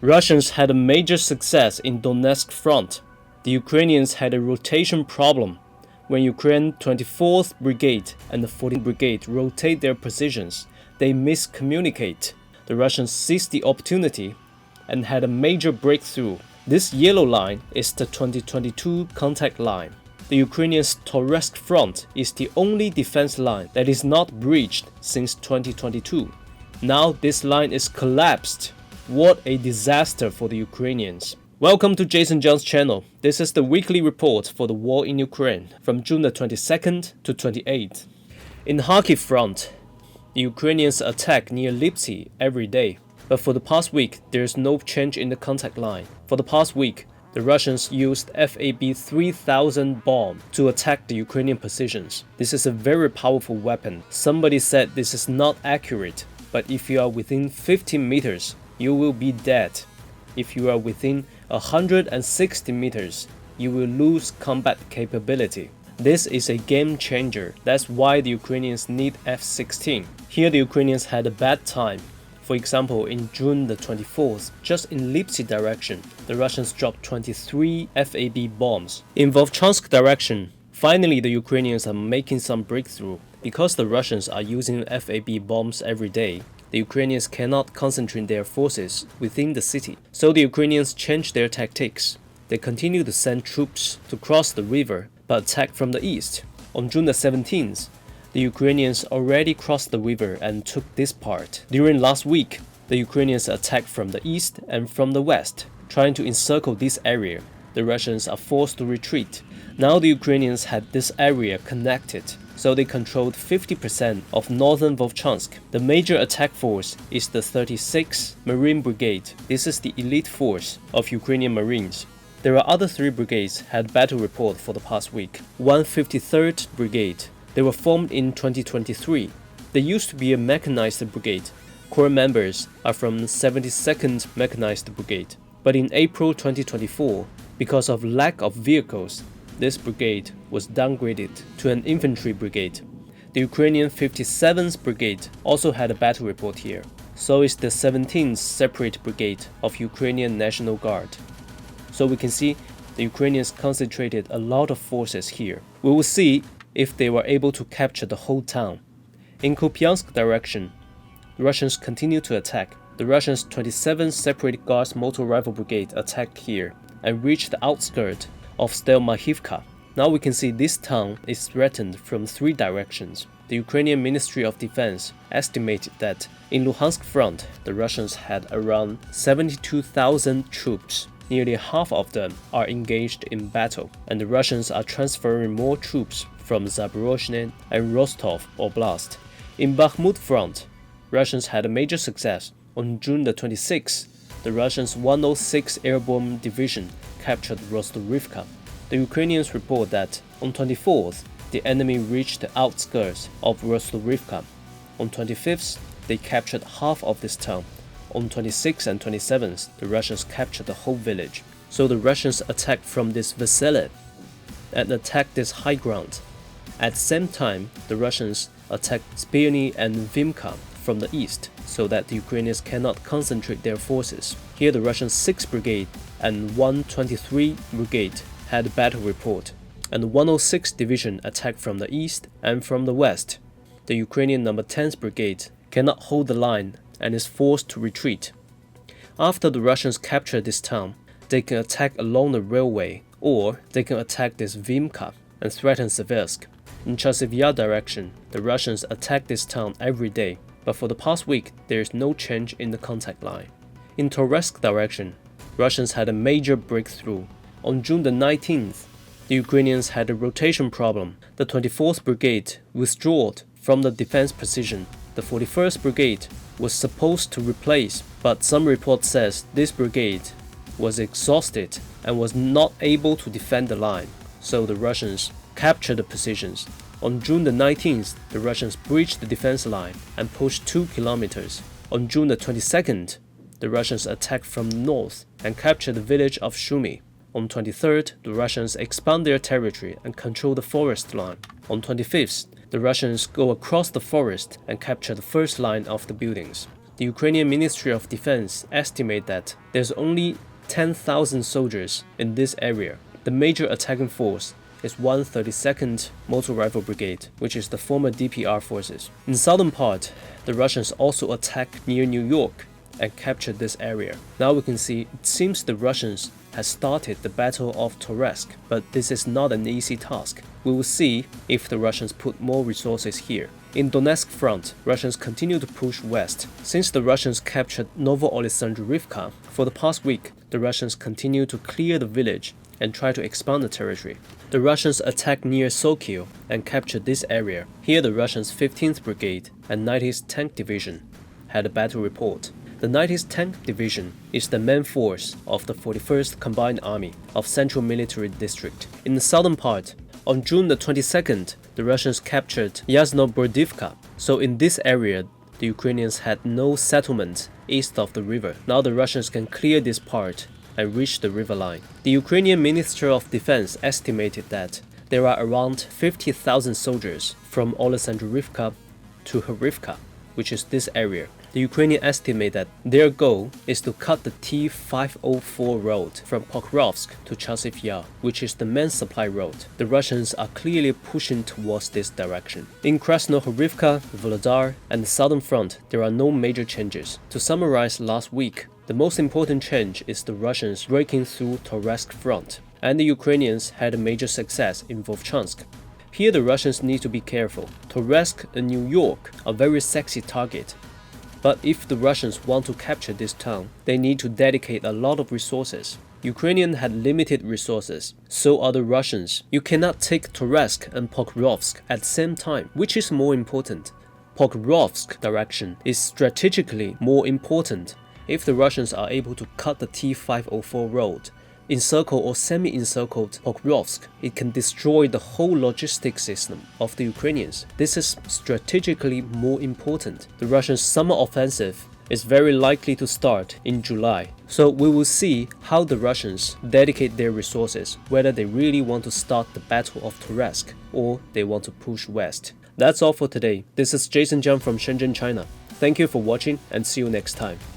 Russians had a major success in Donetsk front. The Ukrainians had a rotation problem. When Ukraine 24th Brigade and the 14th Brigade rotate their positions, they miscommunicate. The Russians seized the opportunity and had a major breakthrough. This yellow line is the 2022 contact line. The Ukrainians' Toretsk front is the only defense line that is not breached since 2022. Now this line is collapsed. What a disaster for the Ukrainians. Welcome to Jason John's channel. This is the weekly report for the war in Ukraine from June the 22nd to 28th. In Kharkiv front, the Ukrainians attack near Lipsy every day. But for the past week, there is no change in the contact line. For the past week, the Russians used FAB 3000 bomb to attack the Ukrainian positions. This is a very powerful weapon. Somebody said this is not accurate, but if you are within 15 meters, you will be dead. If you are within 160 meters, you will lose combat capability. This is a game changer. That's why the Ukrainians need F-16. Here the Ukrainians had a bad time. For example, in June the 24th, just in Lipsy direction, the Russians dropped 23 FAB bombs. In Volchansk direction, finally the Ukrainians are making some breakthrough. Because the Russians are using FAB bombs every day, the Ukrainians cannot concentrate their forces within the city. So the Ukrainians change their tactics. They continue to send troops to cross the river, but attack from the east. On June the 17th, the Ukrainians already crossed the river and took this part. During last week, the Ukrainians attacked from the east and from the west, trying to encircle this area. The Russians are forced to retreat. Now the Ukrainians had this area connected, so they controlled 50% of northern Volchansk. The major attack force is the 36th Marine Brigade. This is the elite force of Ukrainian Marines. There are other three brigades had battle report for the past week. 153rd Brigade. They were formed in 2023. They used to be a mechanized brigade. Core members are from 72nd Mechanized Brigade. But in April 2024, because of lack of vehicles, this brigade was downgraded to an infantry brigade. The Ukrainian 57th Brigade also had a battle report here. So is the 17th Separate Brigade of Ukrainian National Guard. So we can see the Ukrainians concentrated a lot of forces here. We will see if they were able to capture the whole town. In Kupiansk direction, the Russians continue to attack. The Russians' 27th Separate Guards Motor Rifle Brigade attacked here and reached the outskirts of Stelmachivka. Now we can see this town is threatened from three directions. The Ukrainian Ministry of Defense estimated that in Luhansk front, the Russians had around 72,000 troops. Nearly half of them are engaged in battle, and the Russians are transferring more troops from Zaporozhye and Rostov Oblast. In Bakhmut front, Russians had a major success. On June the 26th, the Russians' 106th Airborne Division captured Rostovivka. The Ukrainians report that on 24th, the enemy reached the outskirts of Rostovivka. On 25th, they captured half of this town. On 26th and 27th, the Russians captured the whole village. So the Russians attacked from this Vasily and attacked this high ground. At the same time, the Russians attacked Spirny and Vimka from the east, so that the Ukrainians cannot concentrate their forces. Here the Russian 6th Brigade and 123 Brigade had a battle report, and the 106th Division attacked from the east and from the west. The Ukrainian number 10th Brigade cannot hold the line and is forced to retreat. After the Russians capture this town, they can attack along the railway, or they can attack this Vimka and threaten Seversk. In Chasiv Yar direction, the Russians attack this town every day, but for the past week, there is no change in the contact line. In Toretsk direction, Russians had a major breakthrough. On June the 19th, the Ukrainians had a rotation problem. The 24th Brigade withdrew from the defense position. The 41st Brigade was supposed to replace, but some report says this brigade was exhausted and was not able to defend the line. So the Russians captured the positions. On June the 19th, the Russians breached the defense line and pushed 2 kilometers. On June the 22nd, the Russians attacked from the north and captured the village of Shumi. On 23rd, the Russians expand their territory and control the forest line. On 25th, the Russians go across the forest and capture the first line of the buildings. the Ukrainian Ministry of Defense estimates that there's only 10,000 soldiers in this area. The major attacking force is 132nd Motor Rifle Brigade, which is the former DPR forces. In the southern part, the Russians also attacked near New York and captured this area. Now we can see it seems the Russians has started the Battle of Toretsk, but this is not an easy task. We will see if the Russians put more resources here. In Donetsk front, Russians continue to push west. Since the Russians captured Novoalexandrivka, for the past week, the Russians continue to clear the village and try to expand the territory. The Russians attacked near Sokil and captured this area. Here the Russians' 15th Brigade and 90th Tank Division had a battle report. The 90th Tank Division is the main force of the 41st Combined Army of Central Military District. In the southern part, on June the 22nd, the Russians captured Yasnobrodivka. So in this area, the Ukrainians had no settlement east of the river. Now the Russians can clear this part and reach the river line. The Ukrainian Ministry of Defense estimated that there are around 50,000 soldiers from Alexandrivka to Hrivka, which is this area. The Ukrainians estimate that their goal is to cut the T-504 road from Pokrovsk to Chasiv Yar, which is the main supply road. The Russians are clearly pushing towards this direction. In Krasnohorivka, Volodar, and the southern front, there are no major changes. To summarize last week, the most important change is the Russians breaking through Toretsk front, and the Ukrainians had a major success in Vovchansk. Here the Russians need to be careful. Toretsk and New York are very sexy target. But if the Russians want to capture this town, they need to dedicate a lot of resources. Ukrainians had limited resources, so are the Russians. You cannot take Toretsk and Pokrovsk at the same time. Which is more important? Pokrovsk direction is strategically more important. If the Russians are able to cut the T-504 road, encircle or semi-encircled Pokrovsk, it can destroy the whole logistics system of the Ukrainians. This is strategically more important. The Russian summer offensive is very likely to start in July. So we will see how the Russians dedicate their resources, whether they really want to start the Battle of Toretsk or they want to push west. That's all for today. This is Jason Jiang from Shenzhen, China. Thank you for watching and see you next time.